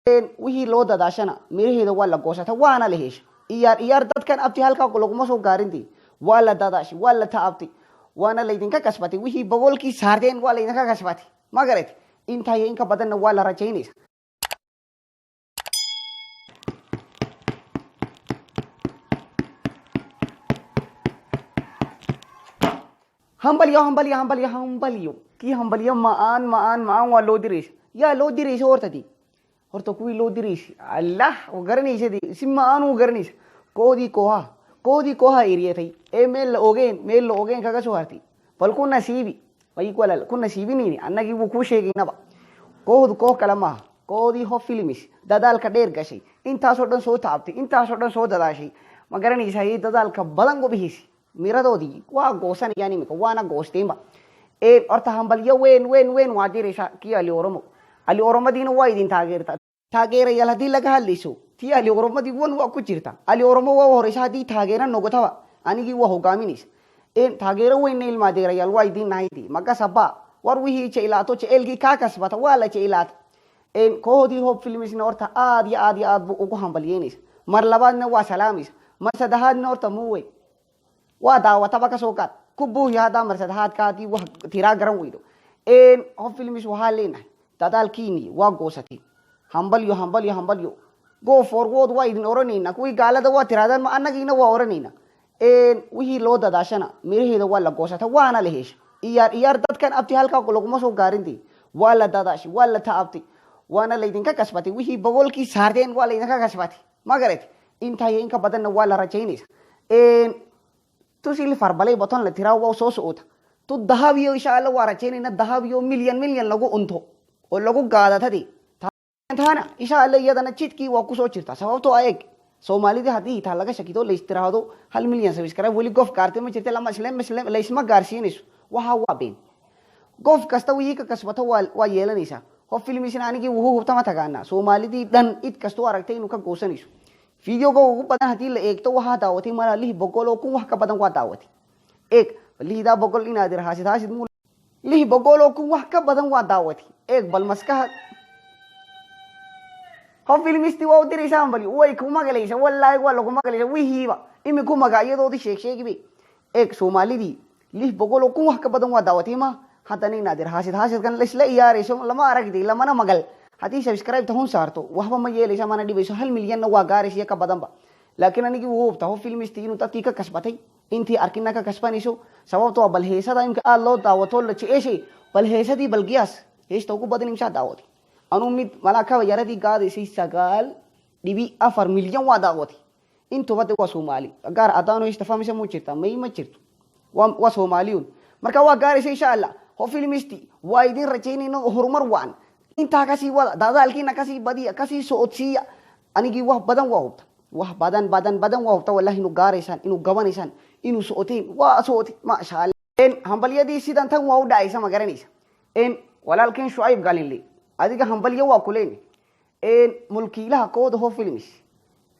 wixii loo dadaashana miraheeda waa la goosata waana la hesha iyaar dadkan abti halkaa laguma soo gaarintii waa la dadaashi waa la taabtay waana laydinka kasbatay wixii boqolkii saarteen waa laydinka kasbatay ma garat intaa iyo inka badanna waa la rajaynaysa hambalyo kii hambalyo ma'aan waa loo direysha yaa loo direysha horta kuwii loo direysha allah garanaysa si ma'aan u garanaysa koodii kooha eriyatay ee meel la ogeen kaga soo hartay bal ku nasiibi way walal ku nasiibinini annagii wuu ku sheegaynaba kooh kale maaha koodii HOB FILMS dadaalka dheer gashay intaasoo dhan soo taabtay intaasoo dhan soo dadaashay ma garanaysa hay dadaalka badan u bixisay miradoodii waa goosanayaan imika waana goosteenba horta hambalyo weyn waa diraysa kii Ali Oromadiina waa idin taageerayaal haddii laga hadlayso tii Ali Oromadii waa ku jirta Ali Oromo waa horeysa haddii taageera noqotaba anigii waa hogaaminaysa taageero weyn ilmaadeerayaal waa idin nahaydii magasaba war wixii jecelkii kaa kasbata waa la jecelaata kooxdii HOB FILMSna horta aad iyo aad buu ugu hambalyeynaysa mar labaadna waa salaamaysa mar saddexaadna horta muuwe waa daawataba kasoo qaad ku buuhi haddaa mar saddexaadkaadii wax tiraa garan weydo HOB FILMS waxaa leenahay dadaalkiinii waa goosatay hambalyo go forward waa idin oranayna kuwii gaalada waa tiraadaan ma annagiina waa oranayna wixii loo dadaashana miraheeda waa la goosata waana la hesha iyaar dadkan abti halkaa laguma soo gaarintii waa la dadaashi waa la taabtay waana laydinka kasbatay wixii boqolkii saarteen waa laydinka kasbatay ma garat intaa iyo inka badanna waa la rajaynaysa tusil farbalay baton la tiraa waa soo socota tu dahabiyo insha Allah waa rajaynayna dahabiyo milyan lagu unto oo lagu gaadadadi taana insha Allah iyadana jidkii waa ku soo jirta sababtoo ayag Soomaalida hadii taa laga shakido la istiraahdo 1 milyan subscribe wali qof kaartay ma jirta lama la isma gaarsiinayso waxa waa been qof kasta wixii ka kasbato waa yeelanaysa HOB FILMSna anigii wuxuu hubtama tagaana Soomaalidii dhan id kasto aragtay inuu ka goosanayso videoga ugu badan hadii la eegto waxa daawatay mara lih boqol oo kun wax ka badan waa daawatay lihda boqol inaad irhaasid muu lih boqol oo kun wax ka badan waa daawatay bal maskaha HOB FILMS waa u diraysa hambalyo way ku magalaysa wallahi waa lagu magalaysa wihiiba imiku magacyadoodii sheegibe Soomaalidii lih boqol oo kun wax ka badan waa daawatay ma haddana inaad irhaasid kan la iyaarayso lama aragtay lamana magal hadii subscribe tahun saarto waxba ma yeelaysa mana dhibayso 1 milyan waa gaaraysa ka badanba laakiin anigii wuu hubtaa HOB FILMS inuu dadkii ka kasbatay intii arkina ka kasbanayso sababtoo bal heesada imka aad loo daawato la jeceshay bal heesadii bal qiyaas heesta ugu badan imsa daawatay anu mid malaka yaradii gaadaysay 9.4 milyan waa daawatay intuba waa Soomaali gaar adaano heesta fahmaysa ma jirta ma jirto waa Soomaaliyun marka waa gaaraysay insha Allah HOB FILMS waa idin rajaynayna horumar waan inta kasi wada dadaalkiina kasi badiya kasi socodsiya anigii wax badan waa hubta wax badan waa hubta wallahi inuu gaaraysan inuu gabanaysan inuu socoteen waa socotay ma sha Allah hambalyadii sidan tan waa u dhacaysa ma garanaysa walaalkeen Shuayb Galinle adiga hambalyo waa kuleen mulkiilaha kooda HOB FILMS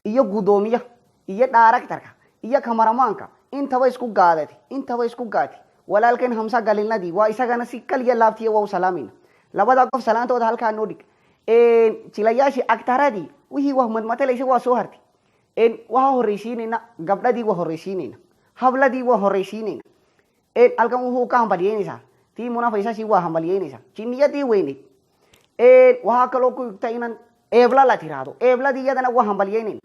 iyo gudoomiyaha iyo directorka iyo kamaramaanka intaba isku gaadati walaalkeen Hamza Galinladii waa isagana si kaliya laabtiya waa u salaamayna labada qof salaantooda halka noo dhig jilayaashii aktaradii wixii wax madmatalaysa waa soo hartay waxa horeysiinayna gabdhadii waa horeysiinayna habladii waa horeysiinayna halkan wuxuu ka hambalyeynaysaa tii munafaysaasi waa hambalyeynaysaa jinniyadii weyneyd waxa kaloo ku xigta inaan eebla la tiraahdo eebladii iyadana waa hambalyeynayna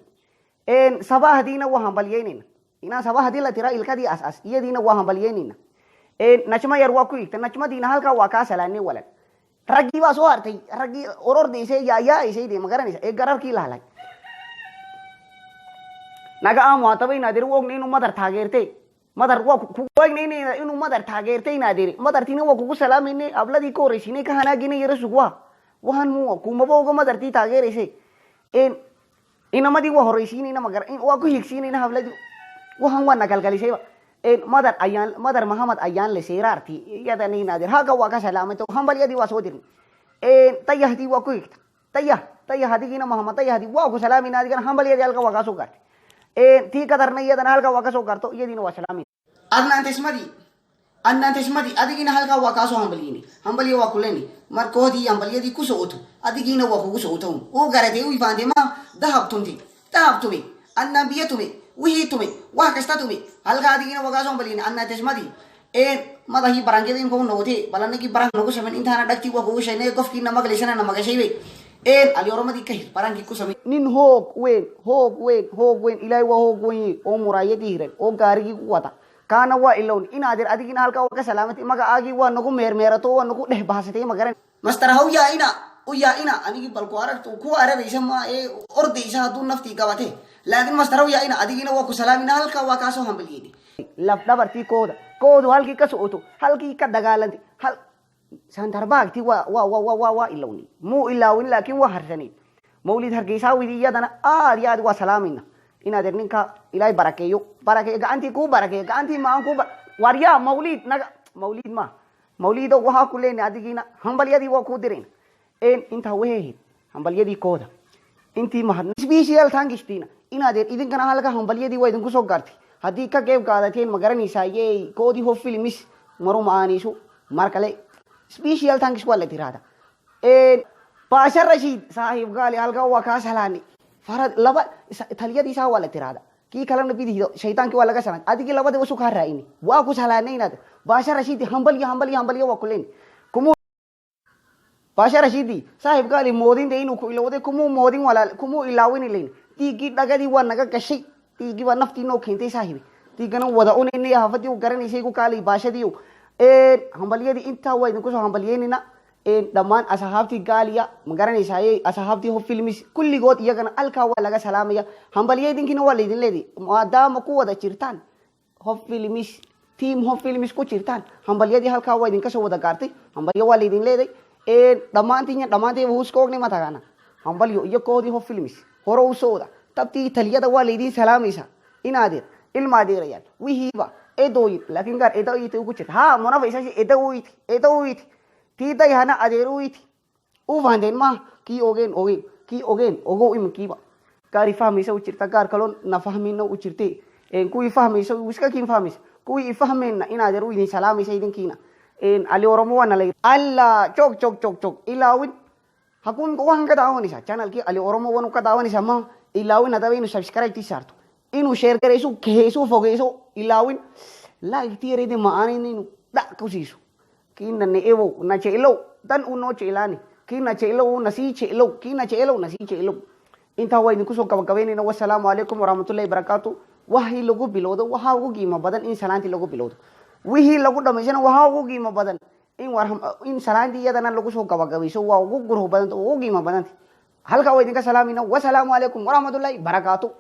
sabahdiina waa hambalyeynayna inaan sabahdi la tiraa ilkadii asas iyadiina waa hambalyeynayna najma yar waa ku xigta najmadiina halka waa ka salaanay walad ragii baa soo hartay ragii orordeysay yaayaysay ma garanaysa gararkii la halay naga aamwaataba inaadir wogna inuu madar taageertay madar waa ku wogna inuu madar taageertay inaadir madartiina waa kugu salaamayne abladii ka horeysiinay ka hanaagina yara sugwa waxaan muu kumaba uga madartii taageeraysay inamadii waa horeysiinayna magar waa ku higsiinayna habladii waxaan waa nagalgalisayba madar Muhammad ayaan le seeraarti iyadana inaadir halka waa ka salaamay hambalyadii waa soo dirnay tayahdii waa ku higta tayahadiina Muhammad tayahdii waa ku salaamayna adigana hambalyadii halka waa ka soo gaartay tii ka darnay iyadana halka waa ka soo gaarto iyadiina waa salaamayna adna inta ismadii أنا تسمعي أديكين هالكا وكاسو همبلي وكلني مركودي همبليدي كوسوتو أديكين وكوسوتهم وقرأتي ويفاندي ما ذهب تومي أنا بيتومي وهي تومي وهكذا تومي هالكا أديكين وكاسو همبليني أنا تسمعي ما ده هي برانجي دين كون نوتي بلانه كي برانج نوكو سمين إنتانا دكتي وكوشة نه كوف كي نمك لسنا نمك شيء اليوم دي كهير برانجي كوسمين نين هوب وين إلهي وهوب وين أو مراية ديرن أو غاري كوتا كان هو إلون إن هذا أديكين هالكا وكسلامتي مكا آجي ونكو ميرتو ونكو ده بحثتي مكرن مستر هو يا إنا أنا كي بالكوارك تو كوارك بيسمى أرضي ساتون نفتي كواته لكن مستر هو يا إنا أديكين وكسلامنا هالكا وكاسو همبليدي لفظ برتي كود هالكي كسوتو هالكي كدغالنتي هال سانتر باغتي وا إلوني مو إلاوين لكن وهرسني مولد هرقيسا ويدي يدنا رياض وسلامنا إن هذا نكا إلهي بركة أنتي كو بركة أنتي ما كو واريا مولد نجا مولد وها كلين أديكينا همبليدي وكودرين إنت وهي همبليدي كودا إنتي ما سبيشيال ثانكستينا إن هذا إذن كان هالكا همبليدي ويدن كوسو غارتي هديكا كيف قادتين مغرني سايي كودي هو فيلمس مرو معانيشو ماركالي سبيشيال ثانكس ولا ترادا باشا رشيد صاحب قال هالكا وكاس هلاني فرد لبا ثليا دي سا ولا ترادا كي كلام نبي دي شيطان كي ولا كسان ادي كي لبا دي وسو كهرايني واكو سلاني ناد باشا رشيد همبلي وكلين كمو باشا رشيد صاحب قال مودين دي نو كيلو دي كمو مودين ولا كمو إلاوين لين تيجي دغدي ونغا كشي تيجي ونفتي نو كنتي صاحب تيجي نو ودا اوني هافتي وغرني سيكو كالي باشا ديو همبلي دي انت وين كوسو همبلي نينا دمان أصحابتي قاليا مقارنة ساي أصحابتي هو فيلمس كل جوت يجنا ألكا ولا سلامية همبليه دين كنا والدين لدي ما دام قوة ده شرطان هو فيلمس تيم هو فيلمس كو شرطان همبليه دي هالكا والدين كسو ودا كارتي همبليه والدين لدي دمان تي ووس كوغني ما تاعنا همبليه يكودي هو فيلمس هرو سودا تبتي تليه ده والدين سلاميسا إنادير المادير يال ويهيبا دوي لكن قال دوي تيجي ها منا بيسا دوي تيتا يهانا أديرويت وفاندين ما كي أوغين أوغو إم كيبا كاري فهمي سو چرتا كار كلون نفهمين نو چرتي إن كوي فهمي سو وسكا كين فهمي كوي فهمين إن أديروي سلامي سيدين كينا إن علي أورموانا لي الله چوك إلاوين هكون كوان كداواني سا channel كي علي أورموانا كداواني سا ما إلاوين نداوين سبسكرايب تيسارتو إنو شير كريسو كهيسو فوغيسو إلاوين لا كتير دي معاني نينو لا كوسيسو kina ne ewo na chelo dan uno chelani kina chelo na si chelo na si chelo inta wa ni kuso kabakabeni na wassalamu alaikum warahmatullahi wabarakatuh wahi logo bilodo waha go gima badan in salanti logo bilodo wihi logo damejana waha go gima badan in salanti yadana logo so kabakabi so wa go guro badan to go gima badan halka wa ni ka salamina wassalamu alaikum warahmatullahi wabarakatuh